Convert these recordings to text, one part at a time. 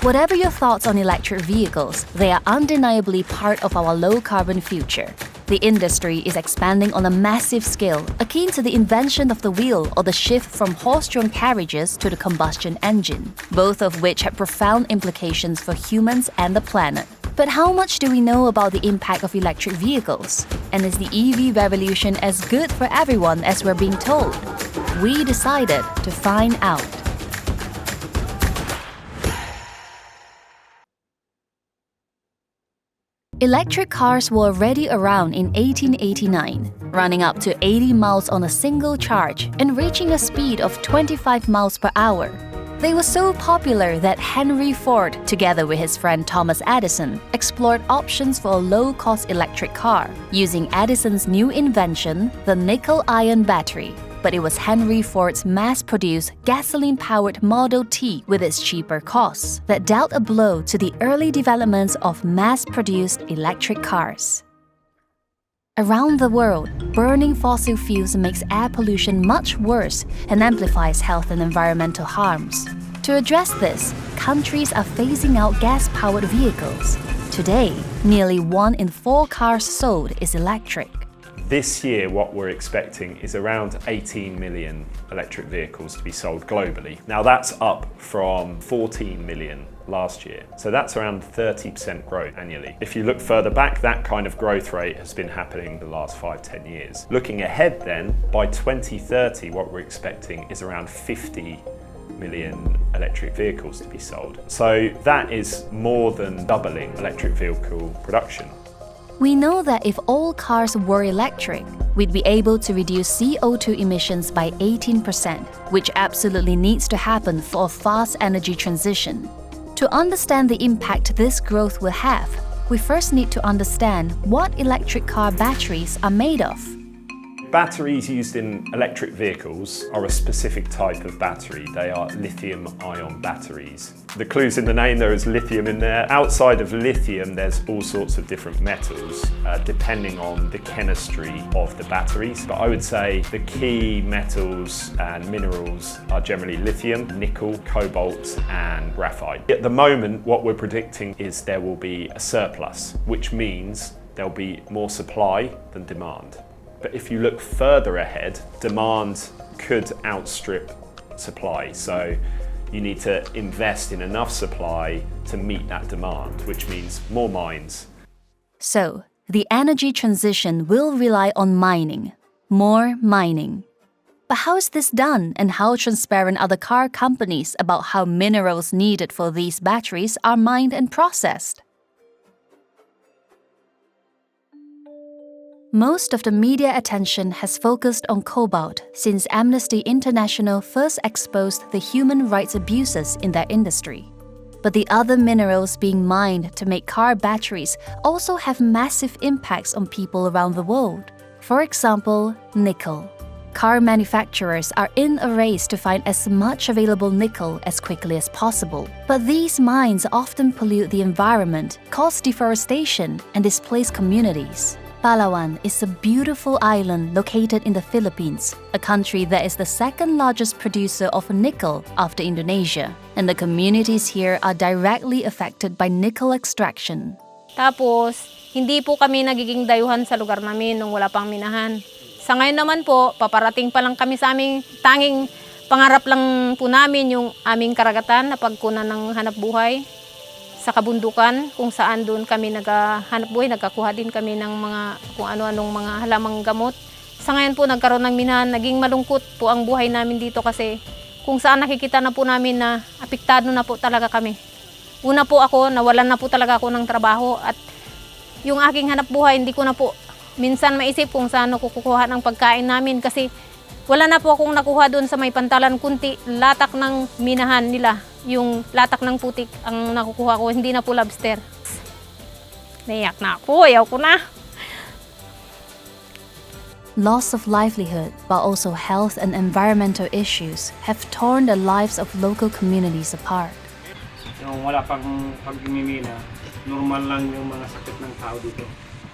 Whatever your thoughts on electric vehicles, they are undeniably part of our low-carbon future. The industry is expanding on a massive scale, akin to the invention of the wheel or the shift from horse-drawn carriages to the combustion engine, both of which have profound implications for humans and the planet. But how much do we know about the impact of electric vehicles? And is the EV revolution as good for everyone as we're being told? We decided to find out. Electric cars were already around in 1889, running up to 80 miles on a single charge and reaching a speed of 25 miles per hour. They were so popular that Henry Ford, together with his friend Thomas Edison, explored options for a low-cost electric car, using Edison's new invention, the nickel-ion battery. But it was Henry Ford's mass-produced, gasoline-powered Model T with its cheaper costs that dealt a blow to the early developments of mass-produced electric cars. Around the world, burning fossil fuels makes air pollution much worse and amplifies health and environmental harms. To address this, countries are phasing out gas-powered vehicles. Today, nearly 1 in 4 cars sold is electric. This year, what we're expecting is around 18 million electric vehicles to be sold globally. Now that's up from 14 million last year. So that's around 30% growth annually. If you look further back, that kind of growth rate has been happening the last 5-10 years. Looking ahead then, by 2030, what we're expecting is around 50 million electric vehicles to be sold. So that is more than doubling electric vehicle production. We know that if all cars were electric, we'd be able to reduce CO2 emissions by 18%, which absolutely needs to happen for a fast energy transition. To understand the impact this growth will have, we first need to understand what electric car batteries are made of. Batteries used in electric vehicles are a specific type of battery. They are lithium-ion batteries. The clue's in the name, there is lithium in there. Outside of lithium, there's all sorts of different metals, depending on the chemistry of the batteries. But I would say the key metals and minerals are generally lithium, nickel, cobalt, and graphite. At the moment, what we're predicting is there will be a surplus, which means there'll be more supply than demand. But if you look further ahead, demand could outstrip supply. So you need to invest in enough supply to meet that demand, which means more mines. So, the energy transition will rely on mining, more mining. But how is this done, and how transparent are the car companies about how minerals needed for these batteries are mined and processed? Most of the media attention has focused on cobalt since Amnesty International first exposed the human rights abuses in that industry. But the other minerals being mined to make car batteries also have massive impacts on people around the world. For example, nickel. Car manufacturers are in a race to find as much available nickel as quickly as possible. But these mines often pollute the environment, cause deforestation, and displace communities. Palawan is a beautiful island located in the Philippines, a country that is the second largest producer of nickel after Indonesia, and the communities here are directly affected by nickel extraction. Tapos, hindi po kami nagiging dayuhan sa lugar namin nung wala pang minahan. Sa ngayon naman po, paparating pa lang kami sa aming tanging pangarap lang po namin yung aming karagatan na pagkunan ng hanap buhay. Sa kabundukan, kung saan doon kami naghahanap buhay, nagkakuha din kami ng mga kung ano-anong mga halamang gamot. Sa ngayon po, nagkaroon ng minahan, naging malungkot po ang buhay namin dito kasi kung saan nakikita na po namin na apektado na po talaga kami. Una po ako, nawalan na po talaga ako ng trabaho at yung aking hanap buhay, hindi ko na po minsan maisip kung saan ako kukuha ng pagkain namin kasi wala na po akong nakuha doon sa may pantalan, kunti latak ng minahan nila. Yung latak ng putik ang nakukuha ko, hindi na po lobster. Naiyak na ako, ayaw ko na. Loss of livelihood, but also health and environmental issues have torn the lives of local communities apart. Yung wala pang pagmimina, normal lang yung mga sakit ng tao dito.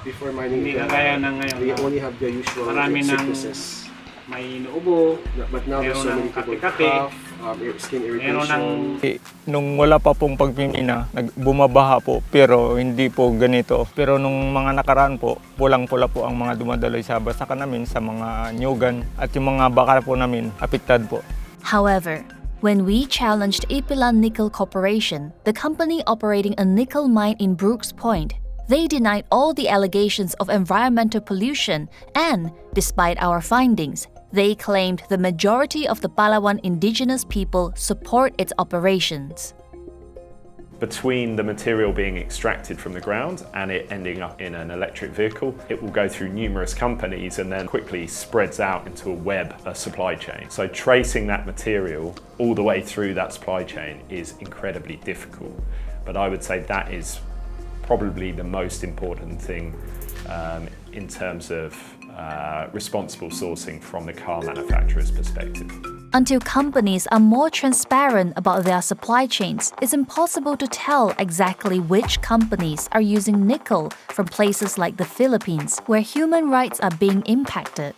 Before mining, Hindi kagaya ng ngayon. we only have the usual Marami ng sicknesses. may inuubo, But now there's so meron many ng people kati-kati, cough, skin Meron irritation. Nung wala pa pong pagmimina, bumabaha po pero hindi po ganito. Pero nung mga nakaraan po, pulang-pula po ang mga dumadaloy sa basaka namin, sa mga nyugan at yung mga baka po namin, apektad po. However, when we challenged Ipilan Nickel Corporation, the company operating a nickel mine in Brooks Point, they denied all the allegations of environmental pollution and, despite our findings, they claimed the majority of the Palawan indigenous people support its operations. Between the material being extracted from the ground and it ending up in an electric vehicle, it will go through numerous companies and then quickly spreads out into a web, a supply chain. So tracing that material all the way through that supply chain is incredibly difficult. But I would say that is probably the most important thing in terms of responsible sourcing from the car manufacturer's perspective. Until companies are more transparent about their supply chains, it's impossible to tell exactly which companies are using nickel from places like the Philippines, where human rights are being impacted.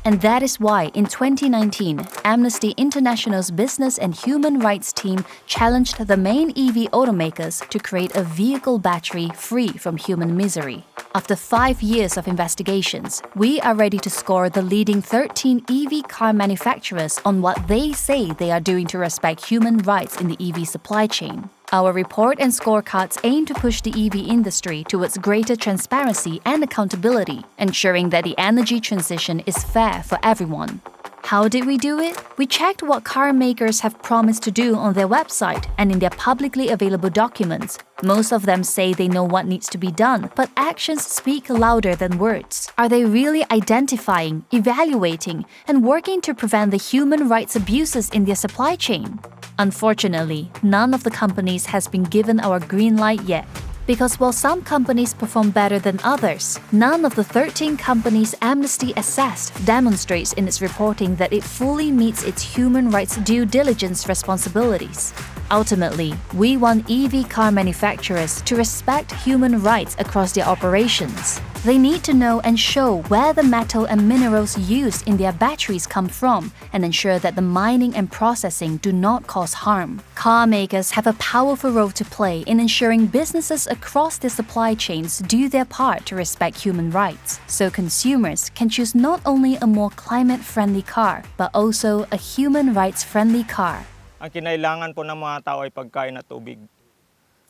And that is why in 2019, Amnesty International's Business and Human Rights team challenged the main EV automakers to create a vehicle battery free from human misery. After 5 years of investigations, we are ready to score the leading 13 EV car manufacturers on what they say they are doing to respect human rights in the EV supply chain. Our report and scorecards aim to push the EV industry towards greater transparency and accountability, ensuring that the energy transition is fair for everyone. How did we do it? We checked what car makers have promised to do on their website and in their publicly available documents. Most of them say they know what needs to be done, but actions speak louder than words. Are they really identifying, evaluating, and working to prevent the human rights abuses in their supply chain? Unfortunately, none of the companies has been given our green light yet. Because while some companies perform better than others, none of the 13 companies Amnesty assessed demonstrates in its reporting that it fully meets its human rights due diligence responsibilities. Ultimately, we want EV car manufacturers to respect human rights across their operations. They need to know and show where the metal and minerals used in their batteries come from and ensure that the mining and processing do not cause harm. Car makers have a powerful role to play in ensuring businesses across their supply chains do their part to respect human rights, so consumers can choose not only a more climate-friendly car, but also a human rights-friendly car. Ang kinailangan po ng mga tao ay pagkain at tubig.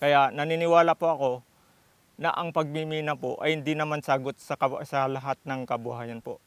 Kaya naniniwala po ako na ang pagmimina po ay hindi naman sagot sa lahat ng kabuhayan po.